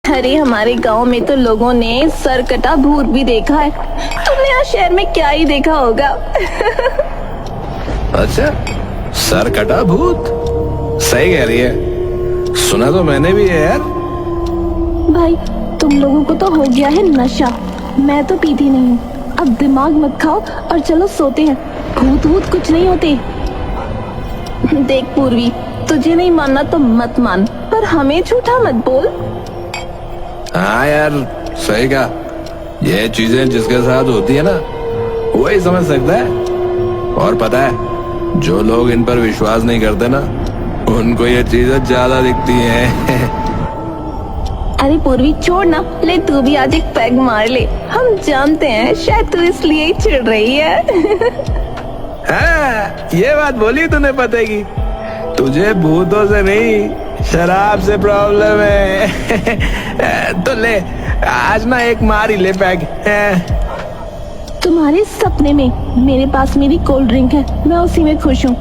अरे हमारे गांव में तो लोगों ने सर कटा भूत भी देखा है। तुमने यहाँ शहर में क्या ही देखा होगा। अच्छा, सर कटा भूत, सही कह रही है। सुना तो मैंने भी है यार। भाई तुम लोगों को तो हो गया है नशा, मैं तो पीती नहीं हूँ। अब दिमाग मत खाओ और चलो सोते हैं। भूत वूत कुछ नहीं होते। देख पूर्वी, तुझे नहीं मानना तो मत मान, पर हमें झूठा मत बोल। हाँ यार, सही कहा। ये चीजें जिसके साथ होती है ना, वही समझ सकता है। और पता है, जो लोग इन पर विश्वास नहीं करते ना, उनको ये चीजें ज्यादा दिखती हैं। अरे पूर्वी छोड़ ना, ले तू भी आज एक पैग मार ले। हम जानते हैं शायद तू इसलिए ही चिढ़ रही है। हाँ, ये बात बोली तूने पते की। तुझे भूतों से नहीं, शराब से प्रॉब्लम है। तो ले, आज ना एक मार ही ले पैग। तुम्हारे सपने में मेरे पास मेरी कोल्ड ड्रिंक है, मैं उसी में खुश हूँ।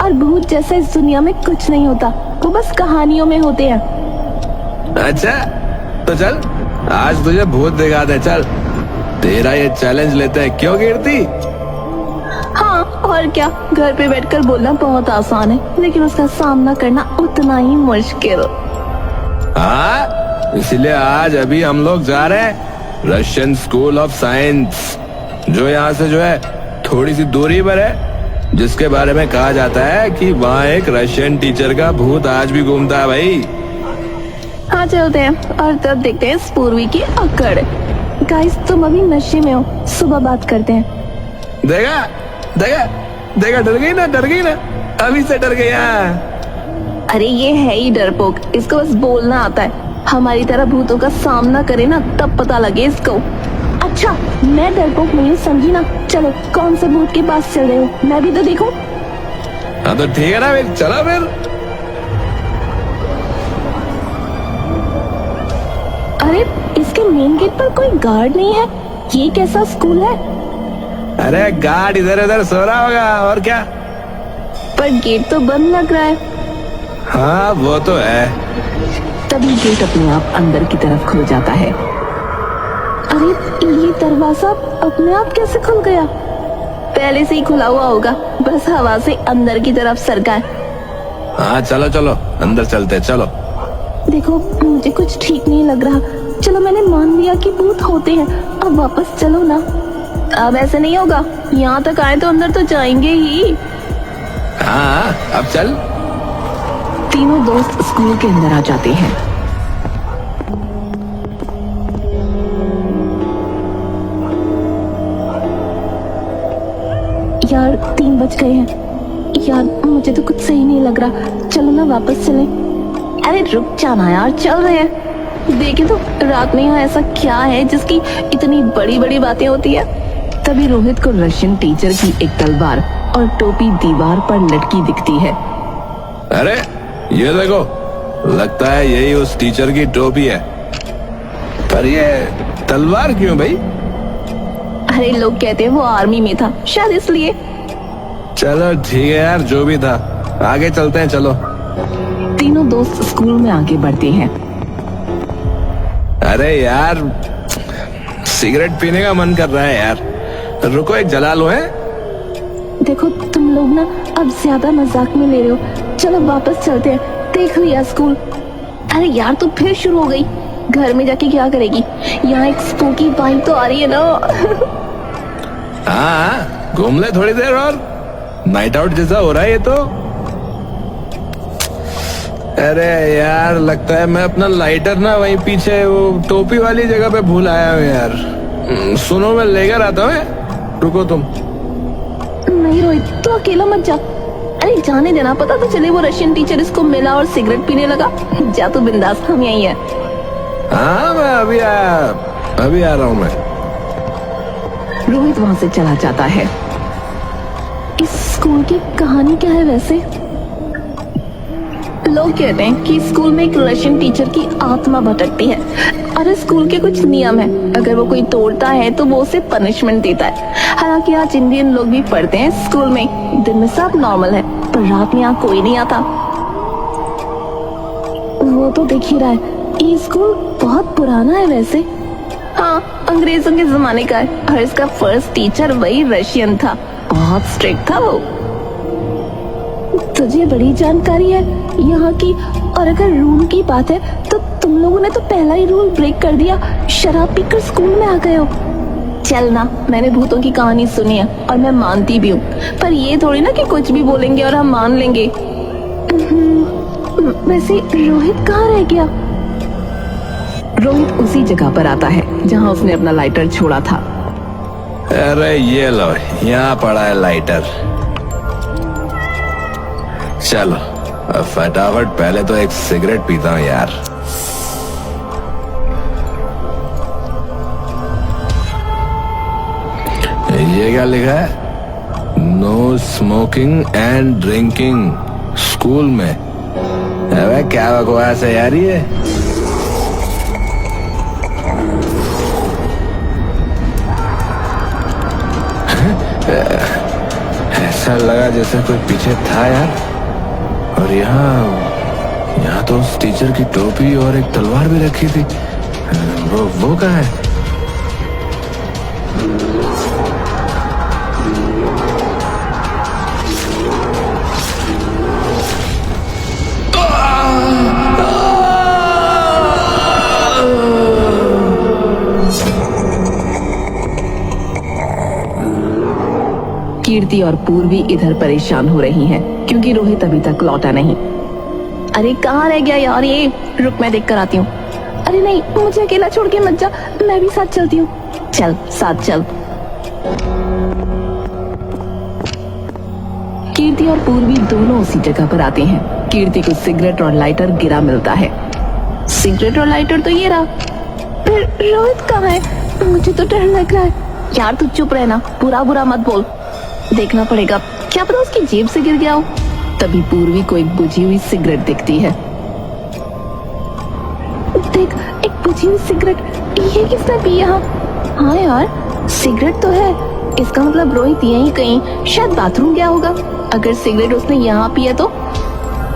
और भूत जैसा इस दुनिया में कुछ नहीं होता, वो बस कहानियों में होते हैं। अच्छा, तो चल आज तुझे भूत दिखा दे। चल, तेरा ये चैलेंज लेते हैं, क्यों कीर्ति? हाँ और क्या, घर पे बैठकर बोलना बहुत आसान है, लेकिन उसका सामना करना उतना ही मुश्किल। हाँ, इसलिए आज अभी हम लोग जा रहे हैं रशियन स्कूल ऑफ साइंस, जो यहाँ से जो है थोड़ी सी दूरी पर है, जिसके बारे में कहा जाता है कि वहाँ एक रशियन टीचर का भूत आज भी घूमता है भाई। हाँ चलते हैं और तब देखते हैं इस पूर्वी की अकड़। गाइस तुम अभी नशे में हो, सुबह बात करते हैं। देखा देखा देखा, डर गई ना, डर गई ना, अभी से डर गई। अरे ये है ही डरपोक, इसको बस बोलना आता है। हमारी तरह भूतों का सामना करे ना, तब पता लगे इसको। अच्छा, मैं डरपोक नहीं हूँ, समझी ना। चलो, कौन से भूत के पास चल रहे हो, मैं भी तो देखूं। हाँ तो ठीक है ना, फिर चलो फिर। अरे इसके मेन गेट पर कोई गार्ड नहीं है, ये कैसा स्कूल है? अरे गार्ड इधर उधर सो रहा होगा, और क्या। पर गेट तो बंद लग रहा है। हाँ वो तो है। तभी गेट अपने आप अंदर की तरफ खुल जाता है। अरे ये दरवाजा अपने आप कैसे खुल गया? पहले से ही खुला हुआ होगा, बस हवा से अंदर की तरफ सरका है। हाँ चलो चलो, अंदर चलते, चलो। देखो मुझे कुछ ठीक नहीं लग रहा। चलो मैंने मान लिया कि भूत होते हैं, अब वापस चलो ना। अब ऐसे नहीं होगा, यहाँ तक आए तो अंदर तो जाएंगे ही। हाँ अब चल। तीनों दोस्त स्कूल के अंदर आ जाते हैं। यार 3 बज गए हैं। यार मुझे तो कुछ सही नहीं लग रहा, चलो ना वापस चलें। अरे रुक जाना यार, चल रहे हैं। देखे तो रात में यहाँ ऐसा क्या है जिसकी इतनी बड़ी बड़ी बातें होती है। तभी रोहित को रशियन टीचर की एक तलवार और टोपी दीवार पर लटकी दिखती है। अरे ये देखो, लगता है यही उस टीचर की टोपी है। पर ये तलवार क्यों भाई? अरे लोग कहते हैं वो आर्मी में था, शायद इसलिए। चलो ठीक है यार, जो भी था, आगे चलते हैं, चलो। तीनों दोस्त स्कूल में आगे बढ़ते हैं। अरे यार, सिगरेट पीने का मन कर रहा है यार, रुको एक जला लो। है देखो तुम लोग ना अब ज्यादा मजाक में ले रहे हो, चलो वापस चलते हैं। देख लिया स्कूल। अरे यार तू फिर शुरू हो गई, घर में जाके क्या करेगी? यहाँ एक स्पूकी वाइब तो आ रही है ना। हाँ, घूम ले थोड़ी देर और, नाइट आउट जैसा हो रहा है ये तो। अरे यार, लगता है मैं अपना लाइटर ना वहीं पीछे वो टोपी वाली जगह पे भूल आया हूँ यार। सुनो मैं लेकर आता हूँ, रुको तुम। नहीं रोहित, तू अकेला मत जा। अरे जाने देना, पता तो चले वो रशियन टीचर इसको मिला और सिगरेट पीने लगा। जा तू बिंदास, हम यहीं हैं। हाँ मैं अभी आ रहा हूँ मैं। रोहित वहां से चला जाता है। इस स्कूल की कहानी क्या है वैसे? लोग कहते हैं कि स्कूल में एक रशियन टीचर की आत्मा भटकती है और स्कूल के कुछ नियम है, अगर वो कोई तोड़ता है तो वो उसे पनिशमेंट देता है। हालांकि आज इंडियन लोग भी पढ़ते हैं स्कूल में, दिन में सब नॉर्मल है, पर रात में यहाँ कोई नहीं आता। वो तो दिख ही रहा है, ये स्कूल बहुत पुराना है वैसे। हाँ, अंग्रेजों के जमाने का है और इसका फर्स्ट टीचर वही रशियन था, बहुत स्ट्रिक्ट था वो। तुझे बड़ी जानकारी है यहाँ की। और अगर रूल की बात है तो तुम लोगों ने तो पहला ही रूल ब्रेक कर दिया, शराब पीकर स्कूल में आ गए हो। चल ना, मैंने भूतों की कहानी सुनी है और मैं मानती भी हूँ, पर ये थोड़ी ना कि कुछ भी बोलेंगे और हम मान लेंगे। वैसे रोहित कहाँ रह गया? रोहित उसी जगह पर आता है जहाँ उसने अपना लाइटर छोड़ा था। अरे ये लो, यहाँ पड़ा है लाइटर। चलो अब फटाफट पहले तो एक सिगरेट पीता हूँ यार। ये क्या लिखा है? No smoking and drinking school में। अबे क्या बकवास है यार ये। ऐसा लगा जैसे कोई पीछे था यार। और यहाँ तो उस टीचर की टोपी और एक तलवार भी रखी थी। वो कहाँ है? कीर्ति और पूर्वी इधर परेशान हो रही हैं क्योंकि रोहित अभी तक लौटा नहीं। अरे कहाँ रह गया यार ये? रुक, मैं देख कर आती हूँ। अरे नहीं, मुझे अकेला छोड़ के मत जा, मैं भी साथ चलती हूँ। चल, साथ चल। कीर्ति और पूर्वी दोनों उसी जगह पर आते हैं। कीर्ति को सिगरेट और लाइटर गिरा मिलता है। सिगरेट और लाइटर तो ये रहा, फिर रोहित कहाँ है? मुझे तो डर लग रहा है। यार तू चुप रहना, बुरा मत बोल। देखना पड़ेगा, क्या पता उसकी जेब से गिर गया हो। तभी पूर्वी को एक बुझी हुई सिगरेट दिखती है। देख, एक बुझी हुई सिगरेट। ये किसने पी यहाँ? हाँ यार, सिगरेट तो है, इसका मतलब रोहित यहीं कहीं शायद बाथरूम गया होगा। अगर सिगरेट उसने यहाँ पिया तो।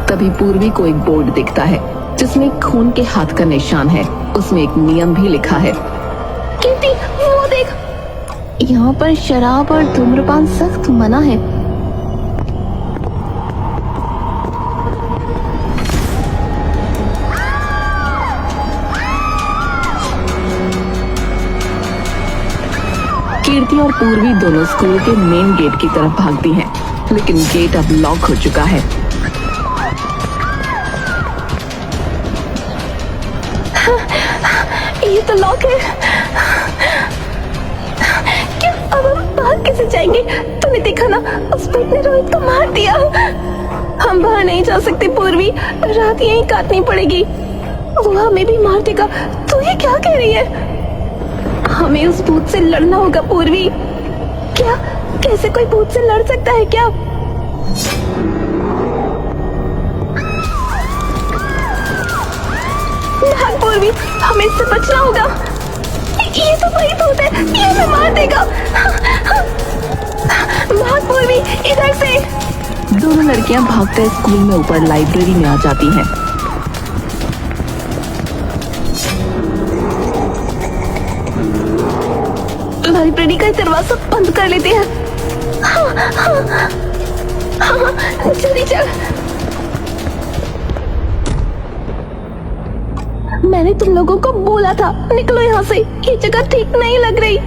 तभी पूर्वी को एक बोर्ड दिखता है जिसमें खून के हाथ का निशान है। उसमें एक नियम भी लिखा है। कीर्ति, वो देख, यहाँ पर शराब और धूम्रपान सख्त मना है। कीर्ति और पूर्वी दोनों स्कूल के मेन गेट की तरफ भागती हैं, लेकिन गेट अब लॉक हो चुका है। ये तो लॉक है। क्या अब हम बाहर कैसे जाएंगे? तूने देखा ना, उस भूत ने रोहित को मार दिया। हम बाहर नहीं जा सकते पूर्वी, रात यहीं काटनी पड़ेगी। वो हमें भी मार देगा। तू ये क्या कह रही है? हमें उस भूत से लड़ना होगा पूर्वी। क्या? कैसे कोई भूत से लड़ सकता है क्या? भाग पूर्वी, हमें इससे बचना होगा। ये तो वही भूत है, ये हमें मार देगा। भाग पूर्वी, इधर से। दोनों लड़कियां भागकर स्कूल में ऊपर लाइब्रेरी में आ जाती हैं। लाइब्रेरी का दरवाजा बंद कर लेते हैं। जल्दी चल। मैंने तुम लोगों को बोला था, निकलो यहाँ से, ये जगह ठीक नहीं लग रही।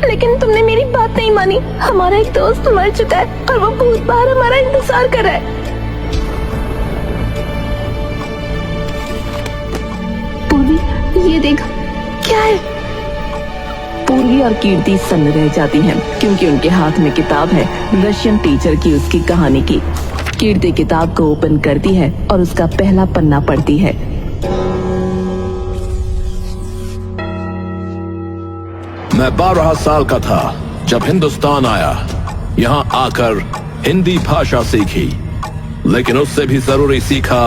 लेकिन तुमने मेरी बात नहीं मानी। हमारा एक दोस्त मर चुका है और वो भूत बाहर हमारा इंतजार कर रहा है। पूर्वी, ये देख, क्या है? पूर्वी और कीर्ति सन्न रह जाती हैं क्योंकि उनके हाथ में किताब है रशियन टीचर की उसकी कहानी की। कीर्ति किताब को ओपन करती है और उसका पहला पन्ना पढ़ती है। मैं 12 साल का था जब हिंदुस्तान आया। यहाँ आकर हिंदी भाषा सीखी, लेकिन उससे भी जरूरी सीखा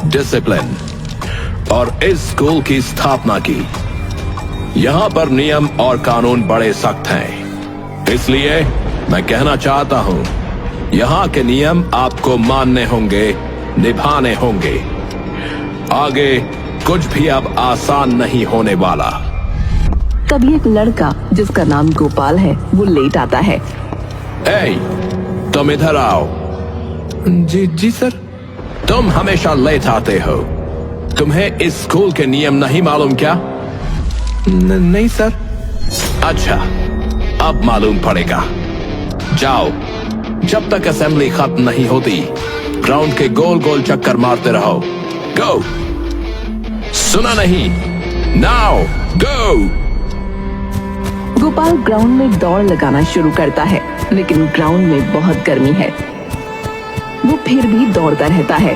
डिसिप्लिन, और इस स्कूल की स्थापना की। यहाँ पर नियम और कानून बड़े सख्त हैं, इसलिए मैं कहना चाहता हूँ, यहाँ के नियम आपको मानने होंगे, निभाने होंगे। आगे कुछ भी अब आसान नहीं होने वाला। तभी एक लड़का जिसका नाम गोपाल है वो लेट आता है। ए, तुम इधर आओ। जी जी सर। तुम हमेशा लेट आते हो। तुम्हें इस स्कूल के नियम नहीं मालूम क्या? नहीं सर। अच्छा, अब मालूम पड़ेगा। जाओ, जब तक असेंबली खत्म नहीं होती ग्राउंड के गोल गोल चक्कर मारते रहो। गो। सुना नहीं? Now go. गोपाल ग्राउंड में दौड़ लगाना शुरू करता है, लेकिन ग्राउंड में बहुत गर्मी है। वो फिर भी दौड़ता रहता है।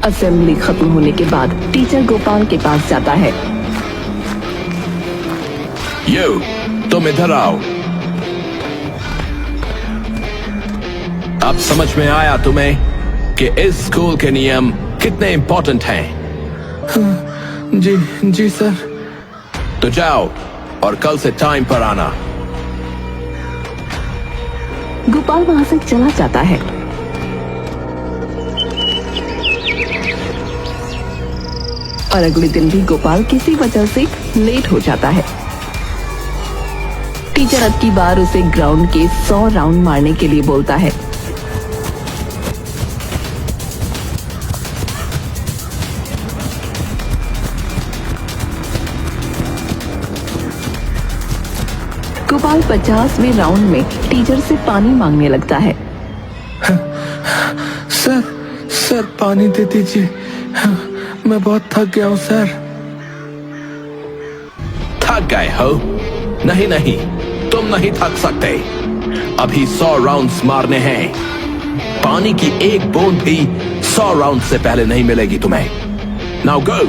असेंबली खत्म होने के बाद टीचर गोपाल के पास जाता है। तुम इधर आओ। अब समझ में आया तुम्हें कि इस स्कूल के नियम कितने इंपॉर्टेंट हैं? जी जी सर। तो जाओ और कल से टाइम पर आना। गोपाल वहां से चला जाता है। और अगले दिन भी गोपाल किसी वजह से लेट हो जाता है। टीचर अब की बार उसे ग्राउंड के 100 राउंड मारने के लिए बोलता है। गोपाल 50वें राउंड में टीचर से पानी मांगने लगता है। सर पानी दे दीजिए, मैं बहुत थक गया हूँ सर। थक गए हो? नहीं नहीं, तुम नहीं थक सकते। अभी 100 राउंड्स मारने हैं। पानी की एक बूंद भी 100 राउंड से पहले नहीं मिलेगी तुम्हें। Now go.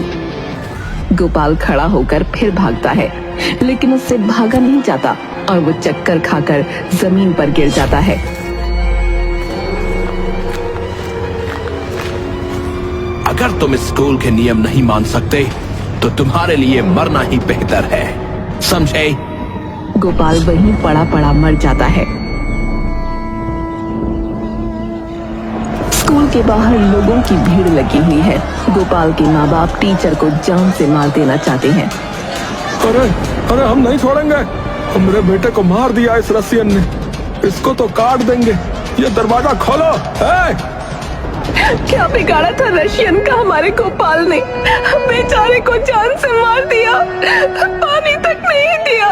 गोपाल खड़ा होकर फिर भागता है, लेकिन उससे भागा नहीं जाता और वो चक्कर खाकर जमीन पर गिर जाता है। अगर तुम इस स्कूल के नियम नहीं मान सकते तो तुम्हारे लिए मरना ही बेहतर है, समझे? गोपाल वहीं पड़ा पड़ा मर जाता है। स्कूल के बाहर लोगों की भीड़ लगी हुई है। गोपाल के माँ बाप टीचर को जान से मार देना चाहते हैं। अरे हम नहीं छोड़ेंगे। मेरे बेटे को मार दिया इस रसियन ने, इसको तो काट देंगे। ये दरवाजा खोलो। क्या बिगाड़ा था रशियन का हमारे गोपाल ने? बेचारे को जान से मार दिया, पानी तक नहीं दिया।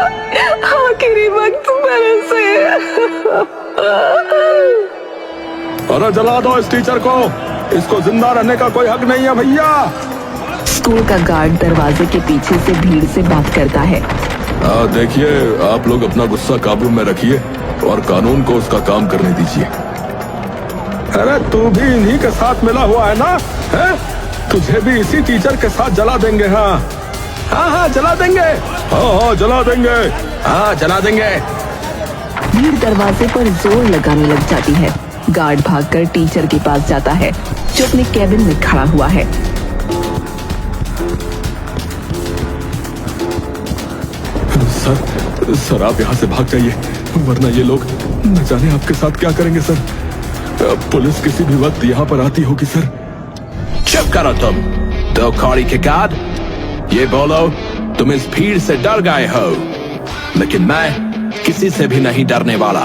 आखिरी वक्त बरसे। अरे जला दो इस टीचर को, इसको जिंदा रहने का कोई हक नहीं है भैया। स्कूल का गार्ड दरवाजे के पीछे से भीड़ से बात करता है। देखिए, आप लोग अपना गुस्सा काबू में रखिए और कानून को उसका काम करने दीजिए। अरे तू भी इन्हीं के साथ मिला हुआ है ना? है? तुझे भी इसी टीचर के साथ जला देंगे। हाँ जला देंगे। हाँ जला देंगे। हाँ जला देंगे। भीड़ दरवाजे पर जोर लगाने लग जाती है। गार्ड भागकर टीचर के पास जाता है, जो अपने कैबिन में खड़ा हुआ है। सर आप यहाँ से भाग जाइए, वरना ये लोग न जाने आपके साथ क्या करेंगे सर। पुलिस किसी भी वक्त यहाँ पर आती होगी सर। चुप करो तुम दो कौड़ी के गार्ड। ये बोलो, तुम इस भीड़ से डर गए हो, लेकिन मैं किसी से भी नहीं डरने वाला।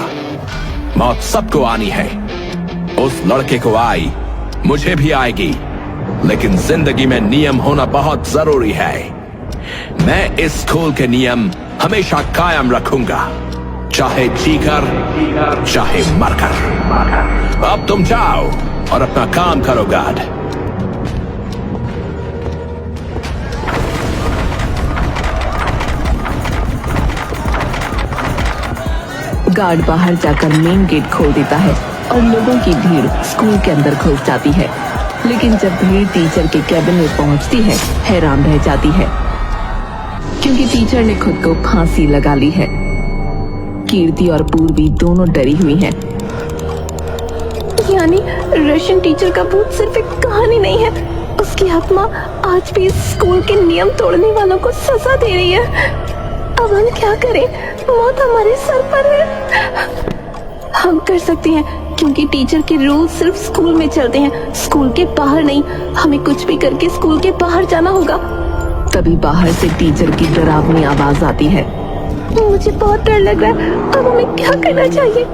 मौत सबको आनी है। उस लड़के को आई, मुझे भी आएगी, लेकिन जिंदगी में नियम होना बहुत जरूरी है। मैं इस स्कूल के नियम हमेशा कायम रखूंगा, चाहे जीकर चाहे मरकर। अब तुम जाओ और अपना काम करो गार्ड। गार्ड बाहर जाकर मेन गेट खोल देता है और लोगों की भीड़ स्कूल के अंदर घुस जाती है। लेकिन जब भीड़ टीचर के कैबिन में पहुंचती है, हैरान रह जाती है, क्योंकि टीचर ने खुद को फांसी लगा ली है। कीर्ति और पूर्वी दोनों डरी हुई हैं। यानी रशियन टीचर का भूत सिर्फ एक कहानी नहीं है, उसकी आत्मा आज भी इस स्कूल के नियम तोड़ने वालों को सजा दे रही है। अब हम क्या करें? मौत हमारे सर पर है। हम कर सकते हैं, क्योंकि टीचर के रूल सिर्फ स्कूल में चलते हैं, स्कूल के बाहर नहीं। हमें कुछ भी करके स्कूल के बाहर जाना होगा। तभी बाहर से टीचर की डरावनी आवाज आती है। मुझे बहुत डर लग रहा है, अब हमें क्या करना चाहिए?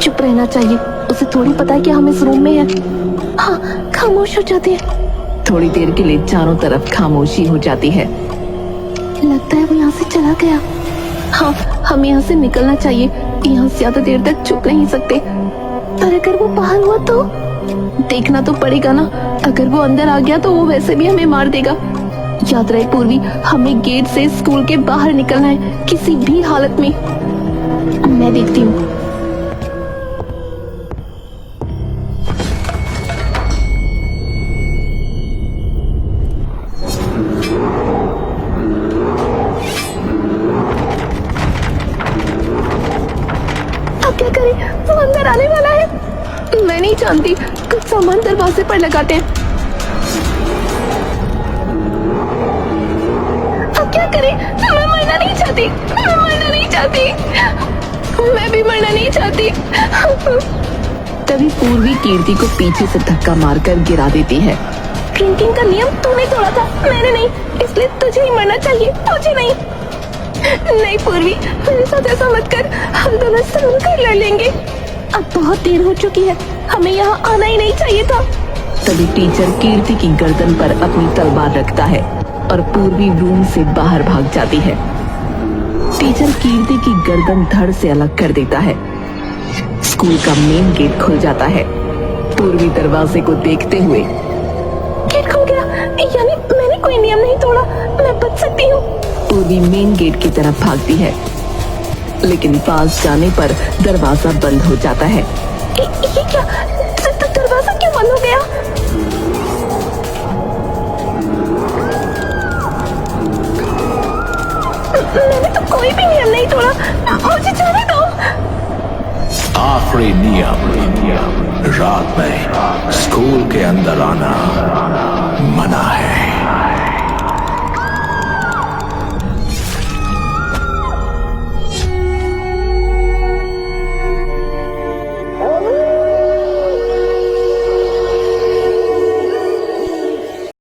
चुप रहना चाहिए, उसे थोड़ी पता है कि हम इस रूम में हैं। हाँ, खामोश हो जाते हैं। थोड़ी देर के लिए चारों तरफ खामोशी हो जाती है। लगता है वो यहाँ से चला गया। हाँ, हमें यहाँ से निकलना चाहिए, यहाँ ज्यादा देर तक चुप नहीं सकते। पर अगर वो बाहर हुआ तो देखना तो पड़ेगा ना। अगर वो अंदर आ गया तो वो वैसे भी हमें मार देगा। याद रहे पूर्वी, हमें गेट से स्कूल के बाहर निकलना है किसी भी हालत में। मैं देखती हूँ। अब क्या करें? वो अंदर आने वाला है। मैं नहीं जानती, कुछ सामान दरवाजे पर लगाते हैं। अब क्या करें? मैं मरना नहीं चाहती, मैं मरना नहीं चाहती, मैं भी मरना नहीं चाहती। तभी पूर्वी कीर्ति को पीछे से धक्का मारकर गिरा देती है। ड्रिंकिंग का नियम तूने तोड़ा था, मैंने नहीं, इसलिए तुझे ही मरना चाहिए, तुझे नहीं। नहीं पूर्वी, मेरे साथ ऐसा मत कर, हम दोनों सहन कर लड़ लेंगे। अब बहुत देर हो चुकी है, हमें यहाँ आना ही नहीं चाहिए था। तभी टीचर कीर्ति की गर्दन पर अपनी तलवार रखता है और पूर्वी रूम से बाहर भाग जाती है। टीचर कीर्ति की गर्दन धड़ से अलग कर देता है। स्कूल का मेन गेट खुल जाता है। पूर्वी दरवाजे को देखते हुए, गेट खुल गया, यानी मैंने कोई नियम नहीं तोड़ा, मैं बच सकती हूँ। पूर्वी मेन गेट की तरफ भागती है, लेकिन पास जाने पर दरवाजा बंद हो जाता है। ये क्या? दरवाजा क्यों बंद हो गया? मैंने तो कोई भी नियम नहीं तोड़ा, मुझे जाने दो। आखिरी नियम, रात में स्कूल के अंदर आना मना है।